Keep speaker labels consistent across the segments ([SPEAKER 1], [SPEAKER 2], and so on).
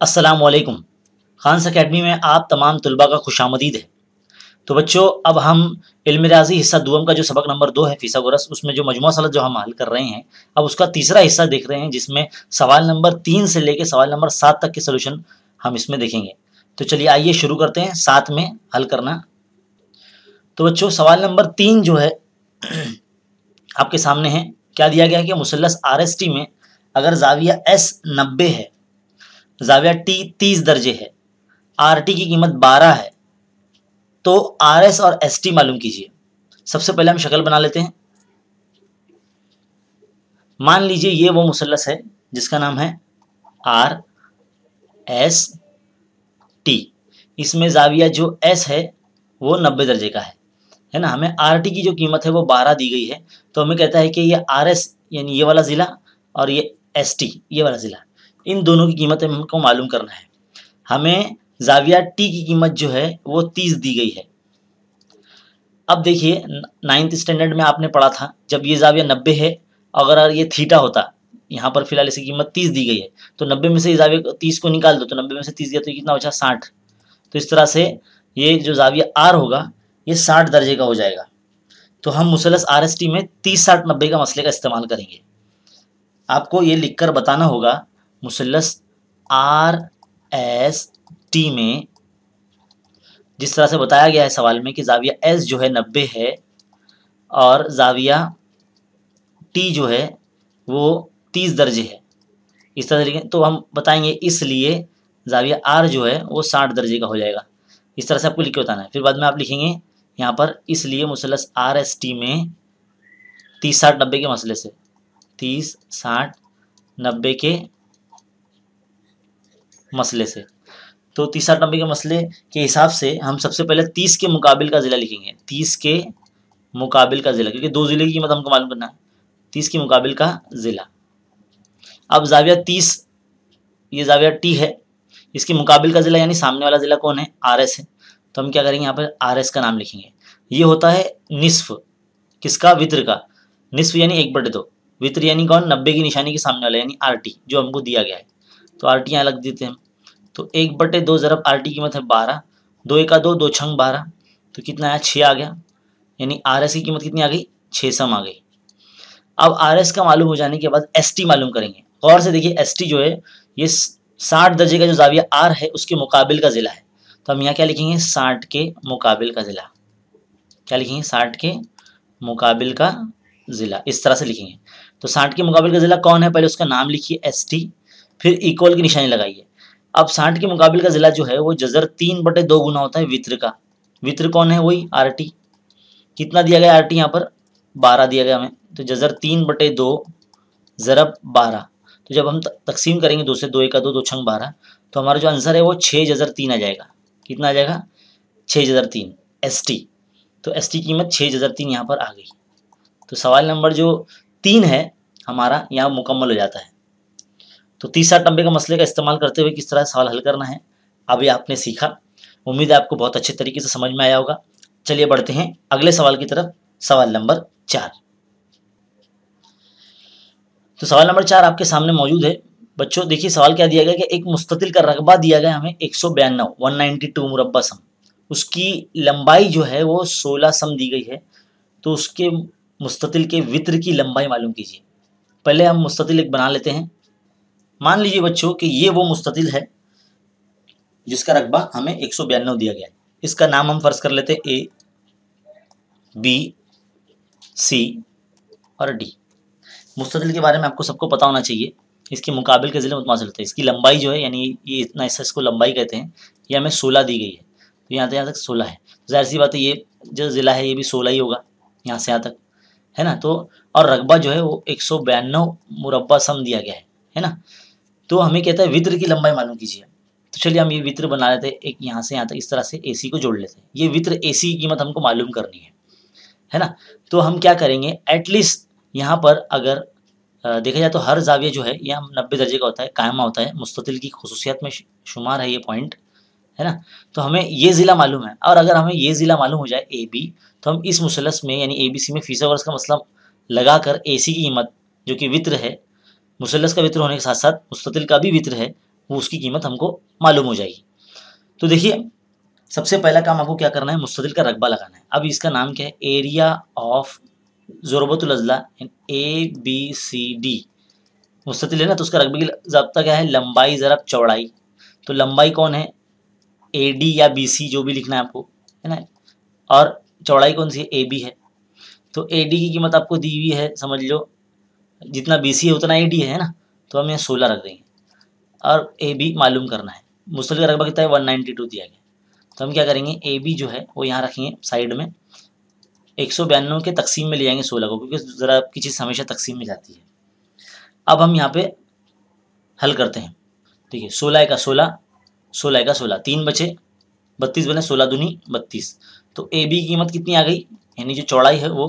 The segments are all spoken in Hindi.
[SPEAKER 1] अस्सलाम वालेकुम। खान्स अकेडमी में आप तमाम तलबा का खुशामदीद है। तो बच्चों, अब हम इल्म रियाज़ी हिस्सा दुअम का जो सबक नंबर 2 है फिसागोरस, उसमें जो मजमूआ सलत जो हम हल कर रहे हैं, अब उसका तीसरा हिस्सा देख रहे हैं, जिसमें सवाल नंबर 3 से लेकर सवाल नंबर 7 तक के सोल्यूशन हम इसमें देखेंगे। तो चलिए आइए शुरू करते हैं 7 में हल करना। तो बच्चों, सवाल नंबर 3 जो है आपके सामने है। क्या दिया गया है कि मुसल्लस RST में अगर जाविया S 90 है, जाविया T 30 दर्जे है, RT की कीमत 12 है, तो RS और ST मालूम कीजिए। सबसे पहले हम शक्ल बना लेते हैं। मान लीजिए ये वो मुसल्लस है जिसका नाम है RST। इसमें जाविया जो S है वो 90 दर्जे का है ना। हमें RT की जो कीमत है वो 12 दी गई है, तो हमें कहता है कि ये RS यानी ये वाला ज़िला और ये ST ये वाला ज़िला, इन दोनों की कीमत हमको मालूम करना है। हमें जाविया T की कीमत जो है वो 30 दी गई है। अब देखिए 9th स्टैंडर्ड में आपने पढ़ा था, जब ये जाविया 90 है, अगर ये थीटा होता, यहाँ पर फिलहाल इसकी कीमत 30 दी गई है, तो 90 में से जाविया 30 को निकाल दो, तो 90 में से 30 दिया तो कितना बचा 60। तो इस तरह से ये जो जाविया R होगा ये 60 दर्जे का हो जाएगा। तो हम मुसल्लस RST में 30 60 90 का मसले का इस्तेमाल करेंगे। आपको ये लिखकर बताना होगा मुसल्लस RST में जिस तरह से बताया गया है सवाल में कि जाविया S जो है 90 है और जाविया T जो है वो 30 दर्जे है, इस तरह से लिखें तो हम बताएंगे इसलिए जाविया R जो है वो 60 दर्जे का हो जाएगा। इस तरह से आपको लिख के बताना है। फिर बाद में आप लिखेंगे यहाँ पर इसलिए मुसल्लस RST में 30 60 90 के मसले से 30 60 90 के मसले से, तो 30 60 90 के मसले के हिसाब से हम सबसे पहले 30 के मुकाबिल का ज़िला लिखेंगे। 30 के मुकाबिल का ज़िला, क्योंकि दो ज़िले की कीमत हमको मालूम करना है। 30 के मुकाबिल का ज़िला। अब जाविया 30 ये जाविया T है, इसके मुकाबिल का ज़िला यानी सामने वाला ज़िला कौन है, RS है। तो हम क्या करेंगे, यहाँ पर RS का नाम लिखेंगे। ये होता है निस्फ, किसका, वित्र का। निस्फ यानी 1/2, वित्र यानी कौन, 90 की निशानी के सामने वाला यानी RT जो हमको दिया गया है। तो RT यहाँ लग देते हैं हम। तो 1/2 ज़रब RT की कीमत है 12, 2 1 2 2 छंग 12, तो कितना आया 6 आ गया, यानी RS की कीमत कितनी आ गई, 6 सम आ गई। अब RS का मालूम हो जाने के बाद ST मालूम करेंगे। और से देखिए ST जो है ये 60 दर्जे का जो जाविया R है उसके मुकाबिल का ज़िला है। तो हम यहाँ क्या लिखेंगे, 60 के मुकाबिल का ज़िला। क्या लिखेंगे, 60 के मुकाबिल का ज़िला, इस तरह से लिखेंगे। तो 60 के मुकाबिल का ज़िला कौन है, पहले उसका नाम लिखिए ST, फिर इक्वल की निशानी लगाइए। अब 60 के मुकाबिल का ज़िला जो है वो जज़र 3/2 गुना होता है वित्र का। वित्र कौन है, वही RT। कितना दिया गया RT यहाँ पर, 12 दिया गया हमें, तो जज़र 3/2 ज़रब 12। तो जब हम तकसीम करेंगे 2 से, 2 1 2 2 छंग 12, तो हमारा जो आंसर है वो 6 जज़र 3 आ जाएगा। कितना आ जाएगा, 6 जज़र 3 ST। तो ST की कीमत 6 जज़र 3 यहाँ पर आ गई। तो सवाल नंबर जो 3 है हमारा यहाँ मुकम्मल हो जाता है। तो 30 60 90 का मसले का इस्तेमाल करते हुए किस तरह सवाल हल करना है अभी आपने सीखा। उम्मीद है आपको बहुत अच्छे तरीके से समझ में आया होगा। चलिए बढ़ते हैं अगले सवाल की तरफ, सवाल नंबर 4। तो सवाल नंबर 4 आपके सामने मौजूद है। बच्चों देखिए सवाल क्या दिया गया कि एक मुस्ततिल का रकबा दिया गया हमें 192 मुरब्बा सम, उसकी लंबाई जो है वो 16 सम दी गई है। तो उसके मुस्ततिल के वित्र की लंबाई मालूम कीजिए। पहले हम मुस्ततिल एक बना लेते हैं। मान लीजिए बच्चों कि ये वो मुस्ततिल है जिसका रकबा हमें 192 दिया गया है। इसका नाम हम फर्ज कर लेते हैं A, B, C और D। मुस्ततिल के बारे में आपको सबको पता होना चाहिए। इसके मुकाबिल के ज़िले मुतमासिल होते हैं। इसकी लंबाई जो है यानी ये इतना हिस्सा इसको लंबाई कहते हैं, ये हमें 16 दी गई है। तो यहाँ तक 16 है, जाहिर सी बात है ये जो ज़िला है ये भी 16 ही होगा यहाँ से यहाँ तक, है ना। तो और रकबा जो है वो 192 मुरब्बा सम दिया गया है ना। तो हमें कहता है वित्र की लंबाई मालूम कीजिए। तो चलिए हम ये वित्र बना लेते हैं, एक यहाँ से यहाँ तक इस तरह से AC को जोड़ लेते हैं। ये वित्र AC की कीमत हमको मालूम करनी है ना। तो हम क्या करेंगे, एटलीस्ट यहाँ पर अगर देखा जाए तो हर जाविया जो है यह 90 दर्जे का होता है, कायमा होता है, मुस्ततिल की खुसूसियात में शुमार है ये पॉइंट, है ना। तो हमें ये ज़िला मालूम है, और अगर हमें ये ज़िला मालूम हो जाए AB, तो हम इस मुसल्लस में यानी ABC में फिसागोरस का मसला लगाकर AC की कीमत जो कि वित्र है, मुसल्लस का वित्र होने के साथ साथ मुस्ततिल का भी वित्र है, वो उसकी कीमत हमको मालूम हो जाएगी। तो देखिए सबसे पहला काम आपको क्या करना है, मुस्ततिल का रकबा लगाना है। अब इसका नाम क्या है, एरिया ऑफ ज़ुरबतुल अज़ला इन ABCD। मुस्ततिल है ना, तो उसका रकबे की ज़ाब्ता क्या है, लंबाई ज़रब चौड़ाई। तो लंबाई कौन है, AD या BC जो भी लिखना है आपको, है ना, और चौड़ाई कौन सी है, AB है। तो AD की कीमत आपको दी हुई है, समझ लो जितना BC है उतना AD है ना, तो हम यहाँ 16 रख देंगे और AB मालूम करना है। मुस्ततिल का रकबा कितना है, 192 दिया गया। तो हम क्या करेंगे, AB जो है वो यहाँ रखेंगे साइड में, 192 के तकसीम में ले जाएंगे 16 को, क्योंकि ज़रा की चीज़ हमेशा तकसीम में जाती है। अब हम यहाँ पे हल करते हैं, ठीक है, 16 का 16, 16 का 16, 3 बचे, 32 बने, 16 दूनी 32। तो AB की कीमत कितनी आ गई, यानी जो चौड़ाई है वो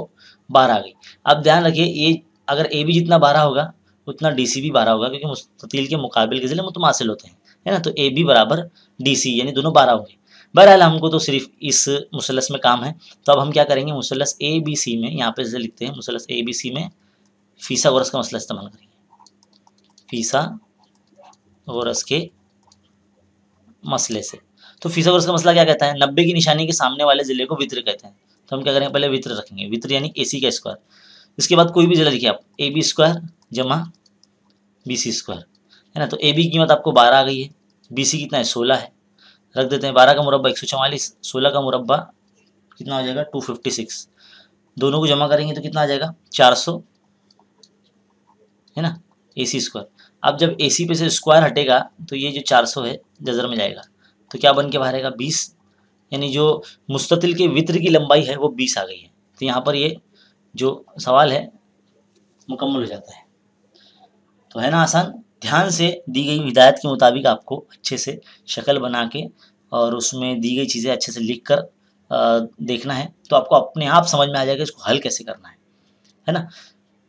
[SPEAKER 1] 12 आ गई। अब ध्यान रखिए ये अगर AB जितना 12 होगा उतना DC भी 12 होगा, क्योंकि मुस्ततिल के मुकाबिल के ज़िले मुतमासिल होते हैं, है ना। तो AB बराबर DC, यानी दोनों 12 होंगे। बहरहाल हमको तो सिर्फ इस मुसलस में काम है, तो अब हम क्या करेंगे, मुसलस ABC में, यहाँ पे जैसे लिखते हैं मुसलस ABC में फीसागोरस का मसला इस्तेमाल करेंगे, फीसागोरस के मसले से। तो फीसागोरस का मसला क्या कहता है, 90 की निशानी के सामने वाले जिले को वित्र कहते हैं। तो हम क्या करेंगे, पहले वित्र रखेंगे, वित्र यानी AC का स्क्वायर। इसके बाद कोई भी जिला लिखिए आप, AB स्क्वायर जमा BC स्क्वायर, है ना। तो AB की कीमत आपको 12 आ गई है, BC कितना है 16 है, रख देते हैं। 12 का मुरब्बा 144, 16 का मुरब्बा कितना हो जाएगा 256, दोनों को जमा करेंगे तो कितना आ जाएगा 400, है ना, AC स्क्वायर। अब जब AC पे से स्क्वायर हटेगा तो ये जो 400 है जजर में जाएगा, तो क्या बन के बाहर आएगा 20, यानी जो मुस्ततिल के वित्र की लंबाई है वो 20 आ गई है। तो यहाँ पर ये जो सवाल है मुकम्मल हो जाता है। तो है ना आसान, ध्यान से दी गई हिदायत के मुताबिक आपको अच्छे से शक्ल बना के और उसमें दी गई चीज़ें अच्छे से लिख कर देखना है, तो आपको अपने आप समझ में आ जाएगा इसको हल कैसे करना है ना।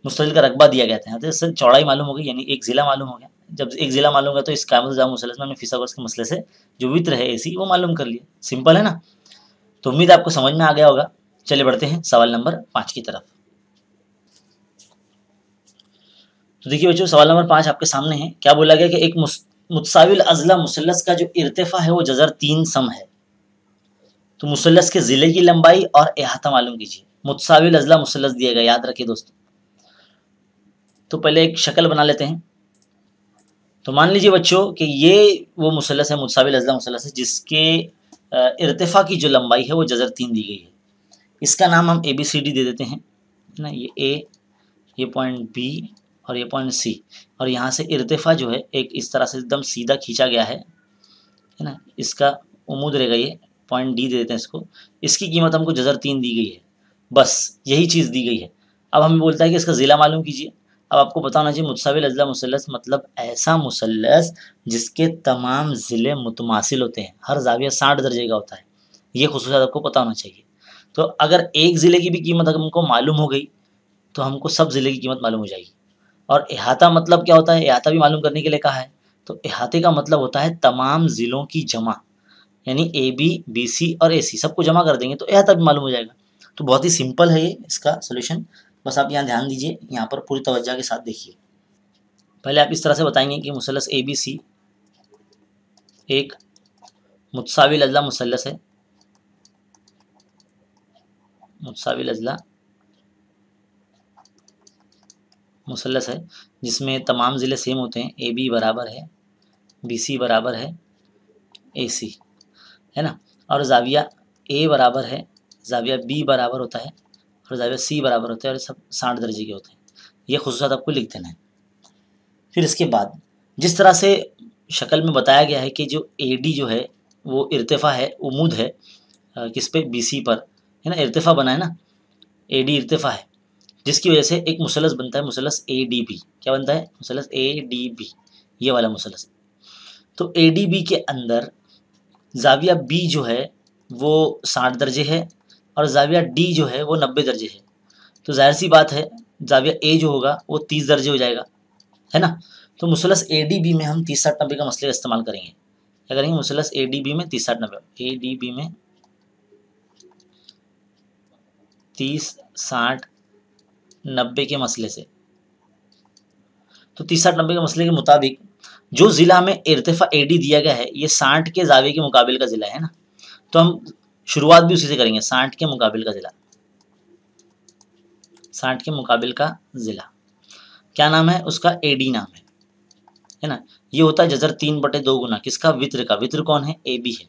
[SPEAKER 1] मुस्ततिल का रकबा दिया गया था, यहाँ से चौड़ाई मालूम हो गई, यानी एक ज़िला मालूम हो गया। जब एक ज़िला मालूम होगा तो इस कायम जाम मुसलस में हमने फीसागोरस के मसले से जो वित्र है AC वो मालूम कर लिया। सिंपल है ना। तो उम्मीद आपको समझ में आ गया होगा। चलिए बढ़ते हैं सवाल नंबर 5 की तरफ। तो देखिए बच्चों सवाल नंबर 5 आपके सामने है। क्या बोला गया कि एक मुत्साविल अज़ला मुसल्लस का जो इर्तिफा है वो जज़र 3 सम है। तो मुसल्लस के ज़िले की लंबाई और अहाता मालूम कीजिए। मुत्साविल अज़ला मुसल्लस दिया गया, याद रखिए दोस्तों। तो पहले एक शक्ल बना लेते हैं। तो मान लीजिए बच्चों कि ये वो मुसल्लस है, मुत्साविल अज़ला मुसल्लस है, जिसके इर्तिफा की जो लंबाई है वो जज़र 3 दी गई है। इसका नाम हम ABCD दे देते हैं ना, ये A, ये पॉइंट B और ये पॉइंट C, और यहाँ से इर्तिफा जो है एक इस तरह से एकदम सीधा खींचा गया है ना। इसका उम्मीद रहेगा ये पॉइंट D दे देते हैं इसको। इसकी कीमत हमको जज़र 3 दी गई है, बस यही चीज़ दी गई है। अब हमें बोलता है कि इसका ज़िला मालूम कीजिए। अब आपको पता होना चाहिए मुत्साविल अज़ला मुसल्लस मतलब ऐसा मुसल्लस जिसके तमाम ज़िले मुतमासिल होते हैं, हर ज़ाविया 60 दर्जे का होता है। ये खुसूसियत आपको पता होना चाहिए। तो अगर एक ज़िले की भी कीमत अगर हमको मालूम हो गई तो हमको सब ज़िले की कीमत मालूम हो जाएगी। और अहाता मतलब क्या होता है, अहाता भी मालूम करने के लिए कहा है। तो अहाते का मतलब होता है तमाम ज़िलों की जमा, यानी AB, BC और AC सबको जमा कर देंगे तो अहाता भी मालूम हो जाएगा। तो बहुत ही सिंपल है ये इसका सोल्यूशन। बस आप यहाँ ध्यान दीजिए, यहाँ पर पूरी तवज्जो के साथ देखिए। पहले आप इस तरह से बताएंगे कि मुसल्लस ABC एक मुत्साविल अज़ला मुसल्लस है, मुत्साविल अज़ला मुसल्लस है जिसमें तमाम ज़िले सेम होते हैं। AB बराबर है BC बराबर है AC, है ना। और ज़ाविया A बराबर है, ज़ाविया B बराबर होता है और ज़ाविया C बराबर होता है, और सब 60 दर्जे के होते हैं। ये खुसूसियत आपको लिख देना है। फिर इसके बाद जिस तरह से शक्ल में बताया गया है कि जो AD जो है वो इर्तिफा है, उमूद है किस पे, BC पर, है ना। इर्तिफा बना है ना, AD इर्तिफा है, जिसकी वजह से एक मुसल्लस बनता है, मुसल्लस ADB। क्या बनता है, मुसल्लस ADB, ये वाला मुसल्लस। तो ADB के अंदर ज़ाविया B जो है वो 60 दर्जे है और ज़ाविया D जो है वो 90 दर्जे है। तो जाहिर सी बात है ज़ाविया A जो होगा वो 30 दर्जे हो जाएगा, है ना। तो मुसल्लस ADB में हम 30 60 90 का मसले का इस्तेमाल करेंगे। क्या करेंगे, मुसल्लस ADB में 30 60 90, ADB में 30 60 90 के मसले से। तो 30 60 90 के मसले के मुताबिक जो जिला में इर्तिफा एडी दिया गया है ये 60 के जाविये के मुकाबिल का जिला है ना, तो हम शुरुआत भी उसी से करेंगे। 60 के मुकाबिल का जिला, 60 के मुकाबिल का जिला क्या नाम है उसका? एडी नाम है ना। ये होता है जजर 3/2 गुना किसका? वित्र का। वित्र कौन है? ए बी है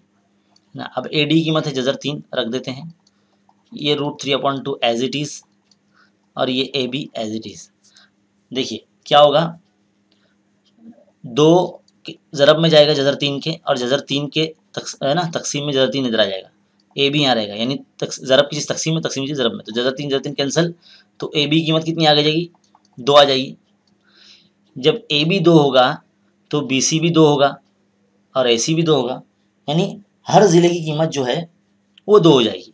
[SPEAKER 1] ना। अब ए डी की कीमत है जजर 3 रख देते हैं, ये √3/2 एज इट इज, और ये A B as it is. देखिए क्या होगा, 2 ज़रब में जाएगा जजर 3 के, और जजर 3 के है ना तकसीम में जजर 3 इधर आ जाएगा, ए बी यहाँ रहेगा, यानी ज़रब की चीज़ तकसीम में, तकसीम की चीज़ ज़रब में, तो जजर 3 कैंसिल, तो ए बी की कीमत कितनी आ जाएगी? 2 आ जाएगी। जब ए बी 2 होगा तो बी सी भी 2 होगा और ए सी भी 2 होगा, यानी हर ज़िले की कीमत जो है वो 2 हो जाएगी।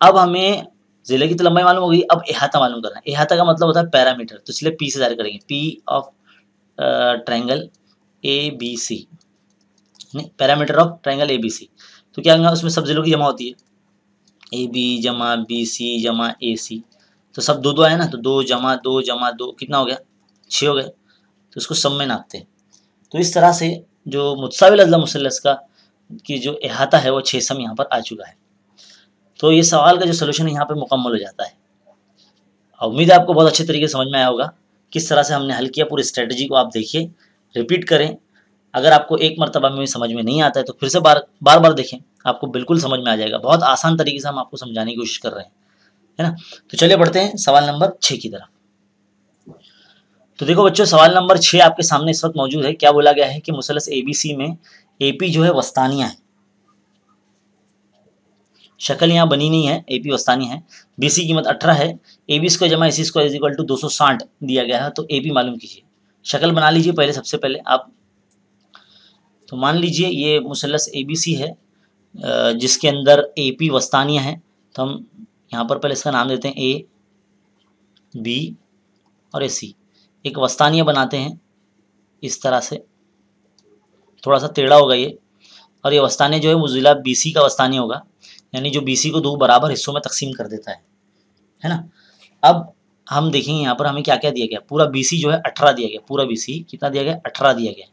[SPEAKER 1] अब हमें ज़िले की तो लंबाई मालूम हो गई, अब अहाता मालूम करना है। अहाता का मतलब होता है पैरामीटर, तो इसलिए पी से ज़ाहिर करेंगे, P of triangle A B C, नहीं parameter of triangle A B C. तो क्या होगा, उसमें सब जिलों की जमा होती है, ए बी जमा बी सी जमा ए सी, तो सब 2 2 आया ना, तो 2 जमा 2 जमा 2 कितना हो गया? 6 हो गए। तो इसको सब में नापते हैं, तो इस तरह से जो मुतसाविल अज़ला मुसल्लस का की जो अहाता है वो 6 सम यहाँ पर आ चुका है। तो ये सवाल का जो सोल्यूशन है यहाँ पर मुकम्मल हो जाता है। उम्मीद है आपको बहुत अच्छे तरीके से समझ में आया होगा किस तरह से हमने हल किया। पूरी स्ट्रेटजी को आप देखिए, रिपीट करें। अगर आपको एक मरतबा में समझ में नहीं आता है तो फिर से बार बार देखें, आपको बिल्कुल समझ में आ जाएगा। बहुत आसान तरीके से हम आपको समझाने की कोशिश कर रहे हैं, है ना। तो चलिए बढ़ते हैं सवाल नंबर 6 की तरफ। तो देखो बच्चों, सवाल नंबर 6 आपके सामने इस वक्त मौजूद है। क्या बोला गया है कि मुसल्लस एबीसी में एपी जो है वस्तानिया है। शक्ल यहाँ बनी नहीं है, एपी वस्तानिया है। बीसी की कीमत 18 है, एबी स्क्वायर जमा AC square is equal to 260 दिया गया है। तो एपी मालूम कीजिए। शक्ल बना लीजिए पहले, सबसे पहले आप। तो मान लीजिए ये मुसल्लस एबीसी है जिसके अंदर एपी वस्तानिया है। तो हम यहाँ पर पहले इसका नाम देते हैं ए बी और ए सी। एक वस्तानिया बनाते हैं इस तरह से, थोड़ा सा टेढ़ा होगा ये, और ये वस्तानिया जो है वो ज़िला बीसी का वस्तानिया होगा, यानी जो बीसी को 2 बराबर हिस्सों में तकसीम कर देता है ना। अब हम देखेंगे यहाँ पर हमें क्या क्या दिया गया। पूरा बीसी जो है 18 दिया गया, पूरा बीसी कितना दिया गया? 18 दिया गया,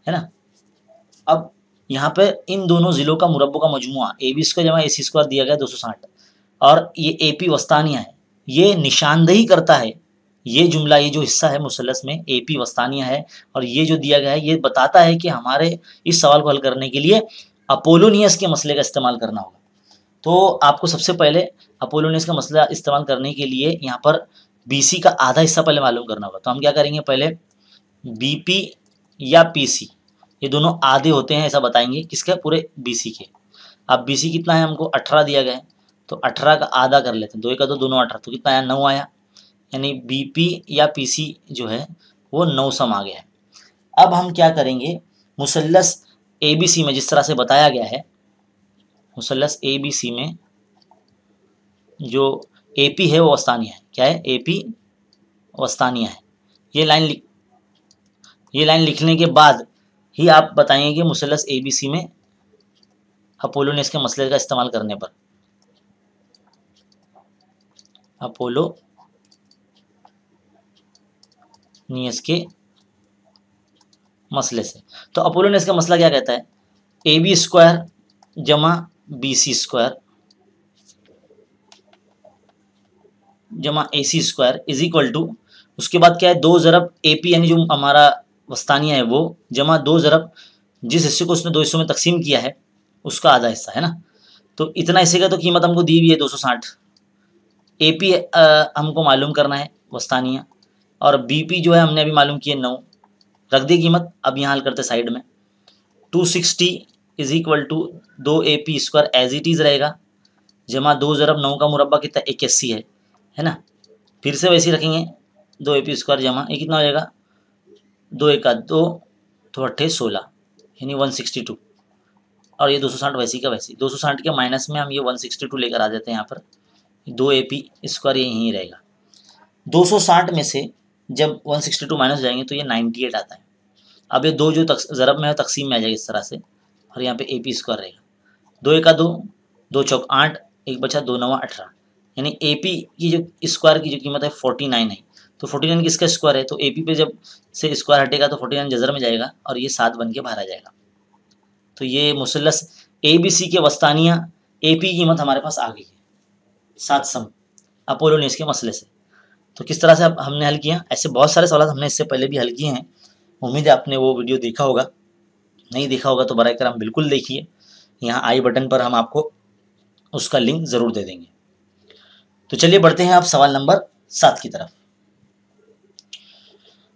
[SPEAKER 1] है ना। अब यहाँ पे इन दोनों जिलों का मुरब्बों का मजमुआ ए बी स्क्वायर जमा ए सी स्क्वायर दिया गया 260, और ये ए पी वस्तानिया है। ये निशानदेही करता है, ये जुमला, ये जो हिस्सा है मुसल्लस में ए पी वस्तानिया है, और ये जो दिया गया है ये बताता है कि हमारे इस सवाल को हल करने के लिए अपोलोनियस के मसले का इस्तेमाल करना होगा। तो आपको सबसे पहले अपोलोनियस का मसला इस्तेमाल करने के लिए यहाँ पर बीसी का आधा हिस्सा पहले मालूम करना होगा। तो हम क्या करेंगे, पहले बीपी या पीसी ये दोनों आधे होते हैं ऐसा बताएंगे, किसके? पूरे बीसी के। अब बीसी कितना है? हमको 18 दिया गया है, तो 18 का आधा कर लेते हैं, 2 का 2 दोनों 18, तो कितना आया? 9 आया, यानी बीपी या पीसी जो है वो 9 सम आ गया है। अब हम क्या करेंगे, मुसल्लस एबीसी में जिस तरह से बताया गया है, मुसल्लस एबीसी में जो एपी है वो वस्तानिया है। क्या है? एपी वस्तानिया है। ये लाइन लिखने के बाद ही आप बताएंगे कि मुसल्लस एबीसी में अपोलोनियस के मसले का इस्तेमाल करने पर, अपोलोनियस के मसले से। तो अपोलोनियस का मसला क्या कहता है? ए बी स्क्वायर जमा बी सी स्क्वायर जमा ए सी स्क्वायर इज इक्वल टू, उसके बाद क्या है? 2 ज़रब ए पी यानी जो हमारा वस्तानिया है वो, जमा 2 ज़रब जिस हिस्से को उसने 2 हिस्सों में तकसीम किया है उसका आधा हिस्सा, है ना। तो इतना हिस्से का तो कीमत हमको दी हुई है 260। ए पी हमको मालूम करना है वस्तानिया, और बी पी जो है हमने अभी मालूम किया 9, रख दी कीमत। अब यहाँ हल करते साइड में, 260 is equal to 2 A P square as it is रहेगा, जमा 2 ज़रब 9 का मुरब्बा कितना? 81 है ना। फिर से वैसे ही रखेंगे, 2 ए पी स्क्वायर जमा ये कितना हो जाएगा? 2 1 2 तो 8 16, यानी 162, और ये 260 वैसी का वैसी। 260 के माइनस में हम ये 162 लेकर आ जाते हैं यहाँ पर, 2 ए पी स्क्वायर यहीं रहेगा। 260 में से जब 162 माइनस जाएंगे तो ये 98 आता है। अब ये 2 जो ज़रब में है तकसीम में आ जाएगा इस तरह से, और यहाँ पे ए पी स्क्वायर रहेगा। 2 1 2 2 चौक 8, एक बचा 2 9 18, यानी ए पी की जो स्क्वायर की जो कीमत है 49 है। तो 49 किसका स्क्वायर है, तो AP पे जब से स्क्वायर हटेगा तो 49 जजर में जाएगा और ये 7 बन के बाहर आ जाएगा। तो ये मुसल्लस ABC के वस्तानिया AP की कीमत हमारे पास आ गई है 7 सम अपोलोनियस के मसले से। तो किस तरह से अब हमने हल किया, ऐसे बहुत सारे सवाल हमने इससे पहले भी हल किए हैं। उम्मीद है आपने वो वीडियो देखा होगा, नहीं देखा होगा तो बराए करम बिल्कुल देखिए। यहाँ आई बटन पर हम आपको उसका लिंक ज़रूर दे देंगे। तो चलिए बढ़ते हैं आप सवाल नंबर 7 की तरफ।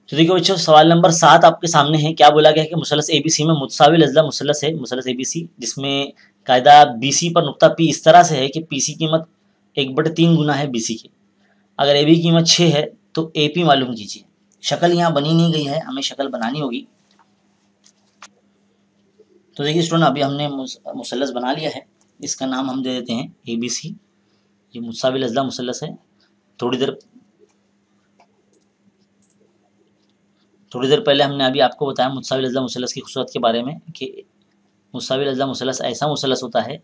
[SPEAKER 1] तो देखिए बच्चों, सवाल नंबर 7 आपके सामने है। क्या बोला गया है कि मुसल्लस ABC में मुतसाविल अज़ला मुसल्लस है, मुसल्लस ABC जिसमें कायदा BC पर नुक्ता P इस तरह से है कि PC कीमत 1/3 गुना है BC की। अगर AB की कीमत 6 है तो AP मालूम कीजिए। शक्ल यहाँ बनी नहीं गई है, हमें शक्ल बनानी होगी। तो देखिए स्टूडेंट, अभी हमने मुसल्लस बना लिया है, इसका नाम हम दे देते हैं ABC। ये मुतसाविल अज़ला मुसल्लस है। थोड़ी देर पहले हमने अभी आपको बताया मुतसाविल अज़ला मुसल्लस की खुसूसियत के बारे में कि मुतसाविल अज़ला मुसल्लस ऐसा मुसल्लस होता है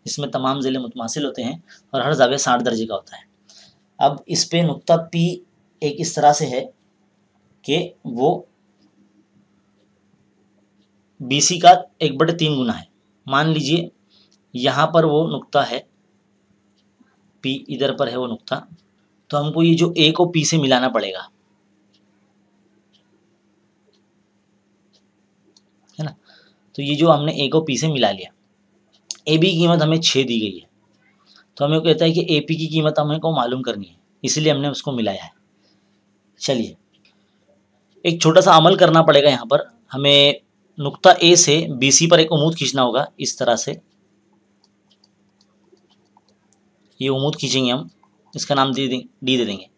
[SPEAKER 1] जिसमें तमाम ज़िले मुतमासिल होते हैं और हर ज़ाविया 60 दर्जे का होता है। अब इस पे नुक्ता P एक इस तरह से है कि वो BC का 1/3 गुना है। मान लीजिए यहाँ पर वो नुक्ता है P, इधर पर है वो नुक्ता, तो हमको ये जो A को P से मिलाना पड़ेगा, है ना। तो ये जो हमने A को P से मिला लिया, AB की कीमत हमें 6 दी गई है, तो हमें कहता है कि AP की कीमत हमें को मालूम करनी है, इसलिए हमने उसको मिलाया है। चलिए एक छोटा सा अमल करना पड़ेगा। यहाँ पर हमें नुक्ता A से BC पर एक उमूद खींचना होगा, इस तरह से ये उमूद खींचेंगे हम, इसका नाम D दे देंगे।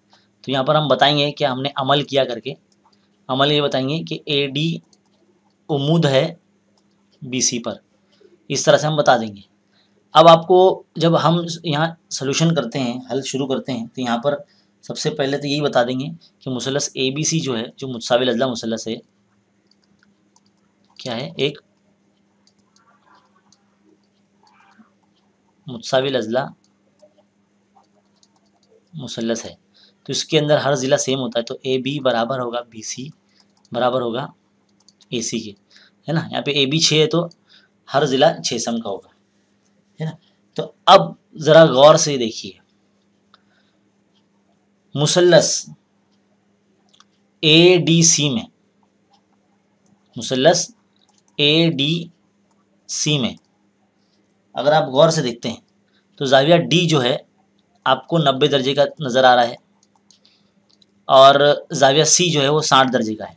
[SPEAKER 1] तो यहाँ पर हम बताएंगे कि हमने अमल किया करके। अमल ये बताएंगे कि AD उमूद है BC पर, इस तरह से हम बता देंगे। अब आपको जब हम यहाँ सोल्यूशन करते हैं, हल शुरू करते हैं, तो यहाँ पर सबसे पहले तो यही बता देंगे कि मुसल्लस ABC जो है, जो मुतसाविल अज़ला मुसल्लस है, क्या है, एक मुतसाविल अज़ला मुसल्लस है। तो इसके अंदर हर ज़िला सेम होता है, तो AB बराबर होगा BC बराबर होगा AC के, है ना। यहाँ पे AB 6 है तो हर ज़िला 6 सम का होगा, है ना। तो अब ज़रा गौर से देखिए, मुसल्लस ADC में, मुसल्लस ADC में अगर आप गौर से देखते हैं तो ज़ाविया D जो है आपको 90 दर्जे का नज़र आ रहा है और ज़ाविया C जो है वो 60 दर्जे का है।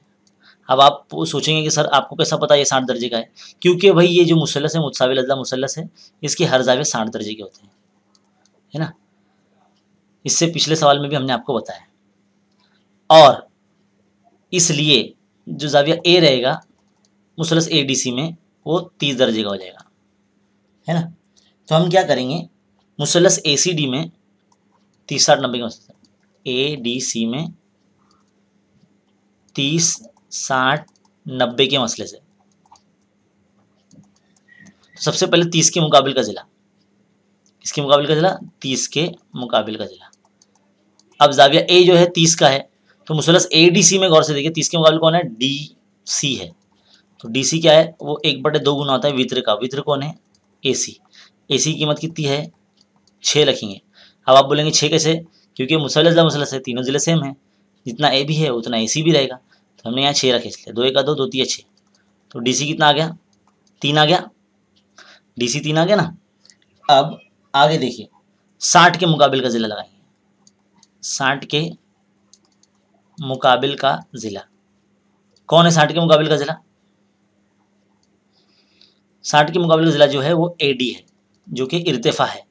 [SPEAKER 1] अब आप सोचेंगे कि सर आपको कैसा पता ये 60 दर्जे का है, क्योंकि भाई ये जो मुसल्लस है मुतसाविल अज़ला मुसल्लस है, इसके हर ज़ाविया 60 दर्जे के होते हैं, है ना। इससे पिछले सवाल में भी हमने आपको बताया। और इसलिए जो ज़ाविया A रहेगा मुसल्लस ADC में वो 30 दर्जे का हो जाएगा, है ना। तो हम क्या करेंगे, मुसल्लस ACD में 30 60 90 का ADC में 30 60 90 के मसले से सबसे पहले 30 के मुकाबिल का ज़िला, इसके मुकाबिल का ज़िला 30 के मुकाबिल का ज़िला। अब ज़ाविया A जो है 30 का है, तो मुसल्लस ADC में गौर से देखिए 30 के मुकाबिल कौन है, DC है। तो DC क्या है, वो 1/2 गुना होता है वित्र का। वित्र कौन है, AC। AC की कीमत कितनी है, 6 रखेंगे। अब आप बोलेंगे 6 कैसे, क्योंकि मुसल्लस मुसल्लस है, तीनों ज़िले सेम है, जितना A भी है उतना AC भी रहेगा। तो हमने यहाँ 6 रखे, इसलिए 2 1 2 2 3 6। तो DC कितना आ गया, 3 आ गया, DC 3 आ गया ना। अब आगे देखिए 60 के मुकाबिल का ज़िला लगाएंगे, 60 के मुकाबिल का ज़िला कौन है, 60 के मुकाबिल का ज़िला, 60 के मुकाबिल का ज़िला जो है वो AD है, जो कि इर्तिफा है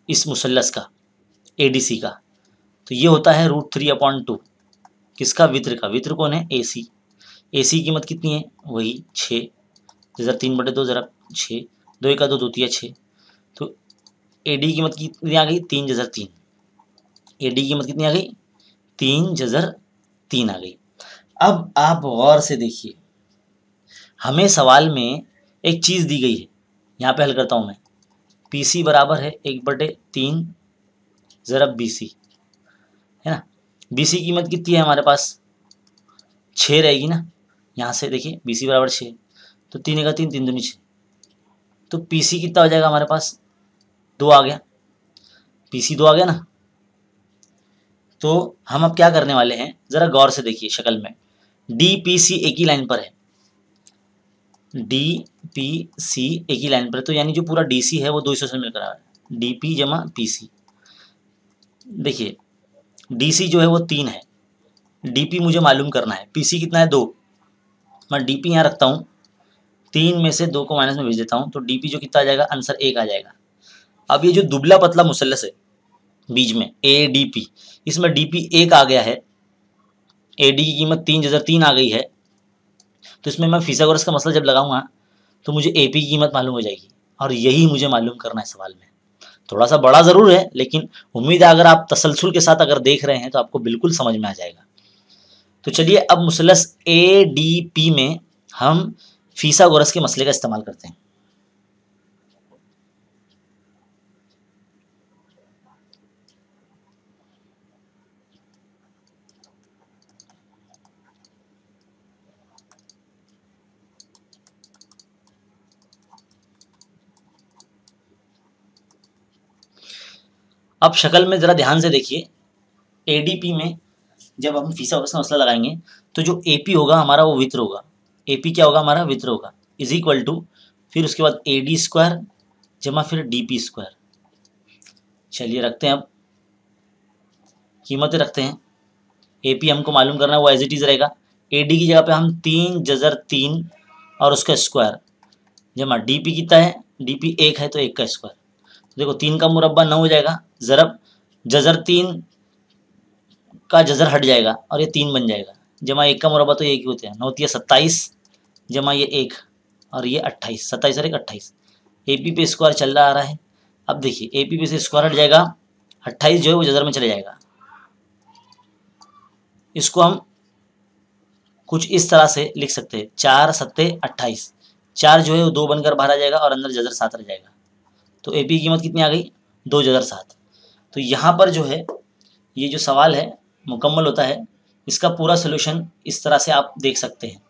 [SPEAKER 1] इस मुसल्लस का, ADC का। तो ये होता है √3/2 किसका, वित्र का। वित्र कौन है, AC। AC की कीमत कितनी है, वही 6, जरा 3/2 जरा 6, 2 1 2 2 3 6। तो AD की कीमत कितनी आ गई, 3 जजर 3। AD की कीमत कितनी आ गई, 3 जजर 3 आ गई। अब आप गौर से देखिए, हमें सवाल में एक चीज़ दी गई है, यहाँ पे हल करता हूँ मैं। PC बराबर है 1/3 ज़रब BC, है ना। BC की कीमत कितनी है हमारे पास, 6 रहेगी ना। यहाँ से देखिए BC बराबर 6, तो 3 का 3, 3 दूनी 6, तो PC कितना हो जाएगा हमारे पास, 2 आ गया, PC 2 आ गया ना। तो हम अब क्या करने वाले हैं, जरा गौर से देखिए शक्ल में, DPC एक ही लाइन पर है, DPC एक ही लाइन पर है, तो यानी जो पूरा DC है वो 2 से मिलकर आ रहा है, DP जमा PC। देखिए DC जो है वो 3 है, DP मुझे मालूम करना है, PC कितना है 2, मैं DP यहाँ रखता हूँ, 3 में से 2 को माइनस में भेज देता हूँ, तो DP जो कितना आ जाएगा, आंसर 1 आ जाएगा। अब ये जो दुबला पतला मुसल्लस है बीच में ADP, इसमें DP 1 आ गया है, AD की कीमत 3 जजर 3 आ गई है, तो इसमें मैं फिथागोरस का मसला जब लगाऊंगा तो मुझे AP की कीमत मालूम हो जाएगी, और यही मुझे मालूम करना है सवाल में। थोड़ा सा बड़ा ज़रूर है, लेकिन उम्मीद है अगर आप तसलसल के साथ अगर देख रहे हैं तो आपको बिल्कुल समझ में आ जाएगा। तो चलिए अब मुसल्लस ADP में हम फिथागोरस के मसले का इस्तेमाल करते हैं। अब शक्ल में ज़रा ध्यान से देखिए, ADP में जब हम फिथागोरस का मसला लगाएंगे तो जो AP होगा हमारा वो वित्र होगा, AP क्या होगा हमारा, वित्र होगा, इज इक्वल टू फिर उसके बाद AD स्क्वायर जमा फिर DP स्क्वायर। चलिए रखते हैं, अब कीमतें रखते हैं। AP हमको मालूम करना है, वो एज इट इज़ रहेगा, AD की जगह पे हम 3 जजर 3 और उसका स्क्वायर जमा DP कितना है, DP 1 है तो 1 का स्क्वायर। देखो 3 का मुरब्बा 9 हो जाएगा, ज़रब जजर 3 का जजर हट जाएगा और ये 3 बन जाएगा, जमा 1 का मुरब्बा तो ये 1 ही होते हैं, 9 27 जमा ये 1 और ये 28, 27 और 1 28, AP पे स्क्वायर चल रहा आ रहा है। अब देखिए AP पे से स्क्वायर हट जाएगा, 28 जो है वो जजर में चले जाएगा। इसको हम कुछ इस तरह से लिख सकते हैं, 4 सत्ते 28, 4 जो है वो 2 बनकर बाहर आ जाएगा और अंदर जजर 7 रह जाएगा, तो AP की कीमत कितनी आ गई, 2 जजर 7। तो यहाँ पर जो है ये जो सवाल है मुकम्मल होता है, इसका पूरा सोल्यूशन इस तरह से आप देख सकते हैं।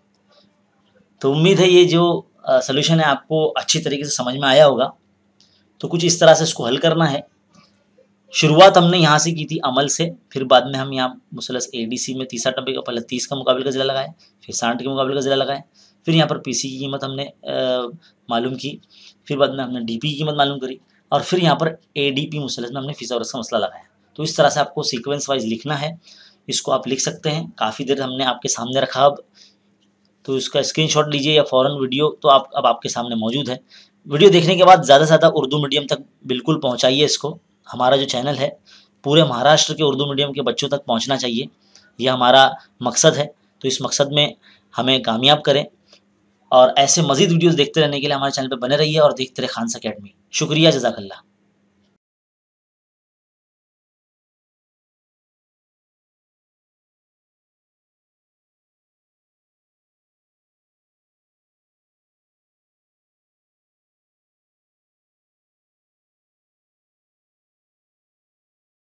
[SPEAKER 1] तो उम्मीद है ये जो सोल्यूशन है आपको अच्छी तरीके से समझ में आया होगा। तो कुछ इस तरह से इसको हल करना है। शुरुआत हमने यहाँ से की थी अमल से, फिर बाद में हम यहाँ मुसल्लस ADC में तीसरा टॉपिक का पहले 30 का मुकाबले का ज़िला लगाए, फिर 60 के मुकाबले का ज़िला लगाए, फिर यहाँ पर PC की कीमत हमने मालूम की, फिर बाद में हमने DP की कीमत मालूम करी, और फिर यहाँ पर ADP मुसल्लस में हमने फिथागोरस का मसला लगाया। तो इस तरह से आपको सीक्वेंस वाइज लिखना है, इसको आप लिख सकते हैं। काफ़ी देर हमने आपके सामने रखा अब, तो इसका स्क्रीनशॉट लीजिए या फ़ौरन वीडियो तो अब आपके सामने मौजूद है। वीडियो देखने के बाद ज़्यादा से ज़्यादा उर्दू मीडियम तक बिल्कुल पहुँचाइए इसको। हमारा जो चैनल है पूरे महाराष्ट्र के उर्दू मीडियम के बच्चों तक पहुँचना चाहिए, यह हमारा मकसद है। तो इस मकसद में हमें कामयाब करें, और ऐसे मज़ीद वीडियोज़ देखते रहने के लिए हमारे चैनल पर बने रहिए और देखते रहे खानस अकेडमी। शुक्रिया, जज़ाकल्लाह।